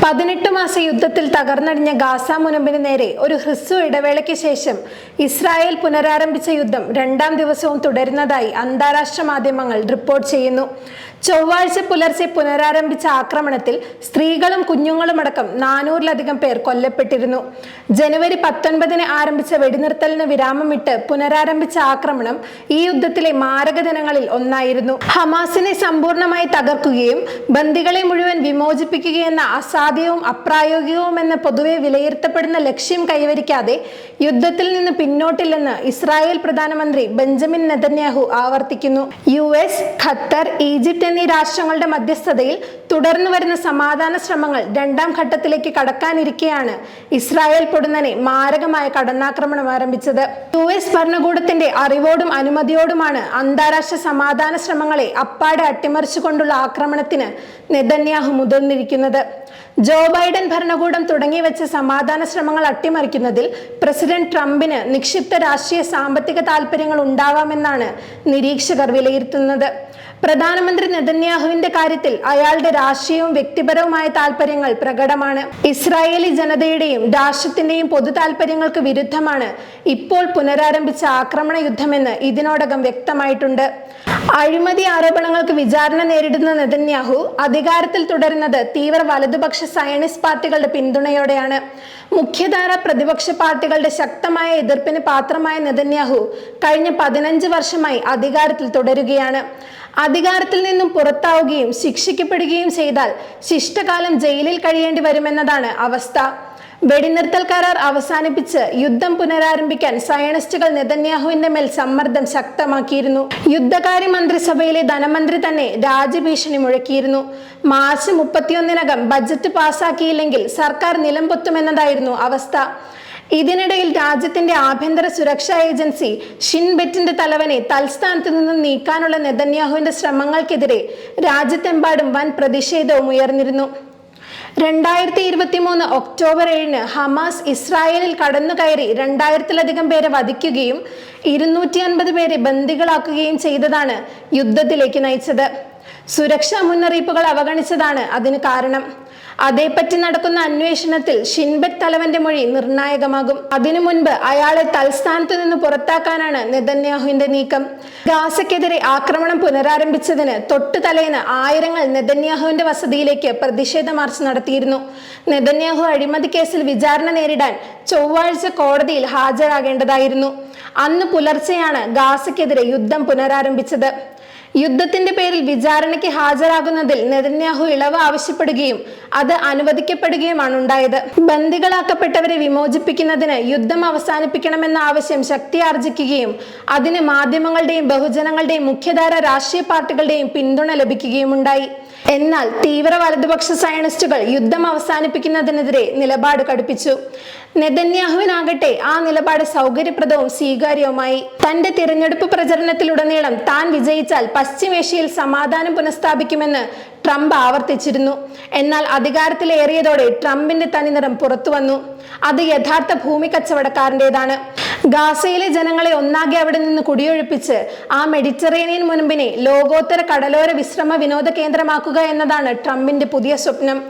18 മാസ യുദ്ധത്തിൽ തകർന്നടിഞ്ഞ ഗാസ മുനമ്പിന് നേരെ ഒരു ഹ്രസ്വ ഇടവേളയ്ക്ക് ശേഷം ഇസ്രായേൽ പുനരാരംഭിച്ച യുദ്ധം രണ്ടാം ദിവസവും തുടരുന്നതായി അന്താരാഷ്ട്ര മാധ്യമങ്ങൾ റിപ്പോർട്ട് ചെയ്യുന്നു. ചൊവ്വാഴ്ച പുലർച്ചെ പുനരാരംഭിച്ച ആക്രമണത്തിൽ സ്ത്രീകളും കുഞ്ഞുങ്ങളുമടക്കം 400-ലധികം പേർ കൊല്ലപ്പെട്ടിരുന്നു. ജനുവരി 19-ന് ആരംഭിച്ച വെടിനിർത്തലിന് വിരാമമിട്ട് പുനരാരംഭിച്ച ആക്രമണം ഈ യുദ്ധത്തിലെ മാരക ദിനങ്ങളിൽ ഒന്നായിരുന്നു. ഹമാസിനെ സമ്പൂർണ്ണമായി തകർക്കുകയും ബന്ദികളെ മുഴുവൻ വിമോചിപ്പിക്കുകയെന്ന അസാധ്യവും അപ്രായോഗികവുമെന്ന് പൊതുവെ വിലയിരുത്തപ്പെടുന്ന ലക്ഷ്യം കൈവരിക്കാതെ യുദ്ധത്തിൽ നിന്ന് പിന്നോട്ടില്ലെന്ന് ഇസ്രായേൽ പ്രധാനമന്ത്രി ബെഞ്ചമിൻ നെതന്യാഹു ആവർത്തിക്കുന്നു. US, ഖത്തർ, ഈജിപ്ത് എന്നീ രാഷ്ട്രങ്ങളുടെ മധ്യസ്ഥതയിൽ തുടർന്നു വരുന്ന സമാധാന ശ്രമങ്ങൾ രണ്ടാം ഘട്ടത്തിലേക്ക് കടക്കാനിരിക്കെയാണ് ഇസ്രായേൽ പൊടുന്നനെ മാരകമായ കടന്നാക്രമണം ആരംഭിച്ചത്. US ഭരണകൂടത്തിന്റെ അറിവോടും അനുമതിയോടുമാണ് അന്താരാഷ്ട്ര സമാധാന ശ്രമങ്ങളെ അപ്പാടെ അട്ടിമറിച്ചുകൊണ്ടുള്ള ആക്രമണത്തിന് നെതന്യാഹു മുതിർന്നിരിക്കുന്നത്. ജോ ബൈഡൻ ഭരണകൂടം തുടങ്ങിവെച്ച സമാധാന ശ്രമങ്ങൾ അട്ടിമറിക്കുന്നതിൽ പ്രസിഡന്റ് ട്രംപിന് നിക്ഷിപ്ത രാഷ്ട്രീയ സാമ്പത്തിക താൽപര്യങ്ങൾ ഉണ്ടാവാമെന്നാണ് നിരീക്ഷകർ വിലയിരുത്തുന്നത്. പ്രധാനമന്ത്രി നെതന്യാഹുവിന്റെ കാര്യത്തിൽ അയാളുടെ രാഷ്ട്രീയവും വ്യക്തിപരവുമായ താൽപര്യങ്ങൾ പ്രകടമാണ്. ഇസ്രായേലി ജനതയുടെയും രാഷ്ട്രത്തിന്റെയും പൊതു താൽപര്യങ്ങൾക്ക് വിരുദ്ധമാണ് ഇപ്പോൾ പുനരാരംഭിച്ച ആക്രമണ യുദ്ധമെന്ന് ഇതിനോടകം വ്യക്തമായിട്ടുണ്ട്. അഴിമതി ആരോപണങ്ങൾക്ക് വിചാരണ നേരിടുന്ന നെതന്യാഹു അധികാരത്തിൽ തുടരുന്നത് തീവ്ര വലതുപക്ഷ സയനിസ്റ്റ് പാർട്ടികളുടെ പിന്തുണയോടെയാണ്. മുഖ്യധാര പ്രതിപക്ഷ പാർട്ടികളുടെ ശക്തമായ എതിർപ്പിന് പാത്രമായ നെതന്യാഹു കഴിഞ്ഞ 15 വർഷമായി അധികാരത്തിൽ തുടരുകയാണ്. അധികാരത്തിൽ നിന്നും പുറത്താവുകയും ശിക്ഷിക്കപ്പെടുകയും ചെയ്താൽ ശിഷ്ടകാലം ജയിലിൽ കഴിയേണ്ടി വരുമെന്നതാണ് അവസ്ഥ. വെടിനിർത്തൽ കരാർ അവസാനിപ്പിച്ച് യുദ്ധം പുനരാരംഭിക്കാൻ സയനിസ്റ്റുകൾ നെതന്യാഹുവിന്റെ മേൽ സമ്മർദ്ദം ശക്തമാക്കിയിരുന്നു. യുദ്ധകാര്യ മന്ത്രിസഭയിലെ ധനമന്ത്രി തന്നെ രാജ്യഭീഷണി മുഴക്കിയിരുന്നു. മാർച്ച് 31-നകം ബജറ്റ് പാസാക്കിയില്ലെങ്കിൽ സർക്കാർ നിലംപൊത്തുമെന്നതായിരുന്നു അവസ്ഥ. ഇതിനിടയിൽ രാജ്യത്തിന്റെ ആഭ്യന്തര സുരക്ഷാ ഏജൻസി ഷിൻ ബെറ്റിന്റെ തലവനെ തൽസ്ഥാനത്ത് നിന്നും നീക്കാനുള്ള നെതന്യാഹുവിന്റെ ശ്രമങ്ങൾക്കെതിരെ രാജ്യത്തെമ്പാടും വൻ പ്രതിഷേധവും ഉയർന്നിരുന്നു. 2023 ഒക്ടോബർ 7-ന് ഹമാസ് ഇസ്രായേലിൽ കടന്നുകയറി 2000-ലധികം പേരെ വധിക്കുകയും 250 പേരെ ബന്ദികളാക്കുകയും ചെയ്തതാണ് യുദ്ധത്തിലേക്ക് നയിച്ചത്. സുരക്ഷാ മുന്നറിയിപ്പുകൾ അവഗണിച്ചതാണ് അതിന് കാരണം. അതേപ്പറ്റി നടക്കുന്ന അന്വേഷണത്തിൽ ഷിൻബെറ്റ് തലവന്റെ മൊഴി നിർണായകമാകും. അതിനു മുൻപ് അയാളെ തൽസ്ഥാനത്ത് നിന്ന് പുറത്താക്കാനാണ് നെതന്യാഹുവിന്റെ നീക്കം. ഗാസയ്ക്കെതിരെ ആക്രമണം പുനരാരംഭിച്ചതിന് തൊട്ടു തലേന്ന് ആയിരങ്ങൾ നെതന്യാഹുവിന്റെ വസതിയിലേക്ക് പ്രതിഷേധ മാർച്ച് നടത്തിയിരുന്നു. നെതന്യാഹു അഴിമതി കേസിൽ വിചാരണ നേരിടാൻ ചൊവ്വാഴ്ച കോടതിയിൽ ഹാജരാകേണ്ടതായിരുന്നു. അന്ന് പുലർച്ചെയാണ് ഗാസയ്ക്കെതിരെ യുദ്ധം പുനരാരംഭിച്ചത്. യുദ്ധത്തിന്റെ പേരിൽ വിചാരണയ്ക്ക് ഹാജരാകുന്നതിൽ നെതന്യാഹു ഇളവ് ആവശ്യപ്പെടുകയും അത് അനുവദിക്കപ്പെടുകയുമാണ് ഉണ്ടായത്. ബന്ദികളാക്കപ്പെട്ടവരെ വിമോചിപ്പിക്കുന്നതിന് യുദ്ധം അവസാനിപ്പിക്കണമെന്ന ആവശ്യം ശക്തിയാർജിക്കുകയും അതിന് മാധ്യമങ്ങളുടെയും ബഹുജനങ്ങളുടെയും മുഖ്യധാര രാഷ്ട്രീയ പാർട്ടികളുടെയും പിന്തുണ ലഭിക്കുകയുമുണ്ടായി. എന്നാൽ തീവ്ര വലതുപക്ഷ സയനിസ്റ്റുകൾ യുദ്ധം അവസാനിപ്പിക്കുന്നതിനെതിരെ നിലപാട് കടുപ്പിച്ചു. നെതന്യാഹുവിനാകട്ടെ ആ നിലപാട് സൗകര്യപ്രദവും സ്വീകാര്യവുമായി. തന്റെ തിരഞ്ഞെടുപ്പ് പ്രചരണത്തിലുടനീളം താൻ വിജയിച്ചാൽ പശ്ചിമേഷ്യയിൽ സമാധാനം പുനഃസ്ഥാപിക്കുമെന്ന് ട്രംപ് ആവർത്തിച്ചിരുന്നു. എന്നാൽ അധികാരത്തിലേറിയതോടെ ട്രംപിന്റെ തനിനിറം പുറത്തു വന്നു. അത് യഥാർത്ഥ ഭൂമി കച്ചവടക്കാരൻ്റെതാണ്. ഗാസയിലെ ജനങ്ങളെ ഒന്നാകെ അവിടെ നിന്ന് കുടിയൊഴിപ്പിച്ച് ആ മെഡിറ്ററേനിയൻ മുനമ്പിനെ ലോകോത്തര കടലോര വിശ്രമ വിനോദ കേന്ദ്രമാക്കുക എന്നതാണ് ട്രംപിന്റെ പുതിയ സ്വപ്നം.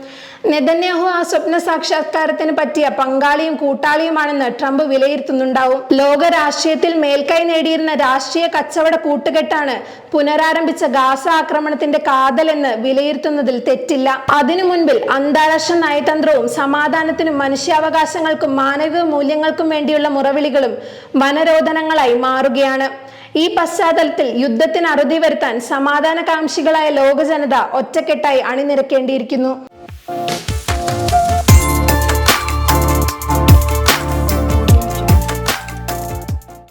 നെതന്യാഹു ആ സ്വപ്ന സാക്ഷാത്കാരത്തിന് പറ്റിയ പങ്കാളിയും കൂട്ടാളിയുമാണെന്ന് ട്രംപ് വിലയിരുത്തുന്നുണ്ടാവും. ലോക രാഷ്ട്രീയത്തിൽ മേൽക്കൈ നേടിയിരുന്ന രാഷ്ട്രീയ കച്ചവട കൂട്ടുകെട്ടാണ് പുനരാരംഭിച്ച ഗാസ ആക്രമണത്തിന്റെ കാതലെന്ന് വിലയിരുത്തുന്നതിൽ തെറ്റില്ല. അതിനു മുൻപിൽ അന്താരാഷ്ട്ര നയതന്ത്രവും സമാധാനത്തിനും മനുഷ്യാവകാശങ്ങൾക്കും മാനവിക മൂല്യങ്ങൾക്കും വേണ്ടിയുള്ള മുറവിളികളും വനരോധനങ്ങളായി മാറുകയാണ്. ഈ പശ്ചാത്തലത്തിൽ യുദ്ധത്തിന് അറുതി വരുത്താൻ സമാധാനകാംക്ഷികളായ ലോക ജനത ഒറ്റക്കെട്ടായി അണിനിരക്കേണ്ടിയിരിക്കുന്നു.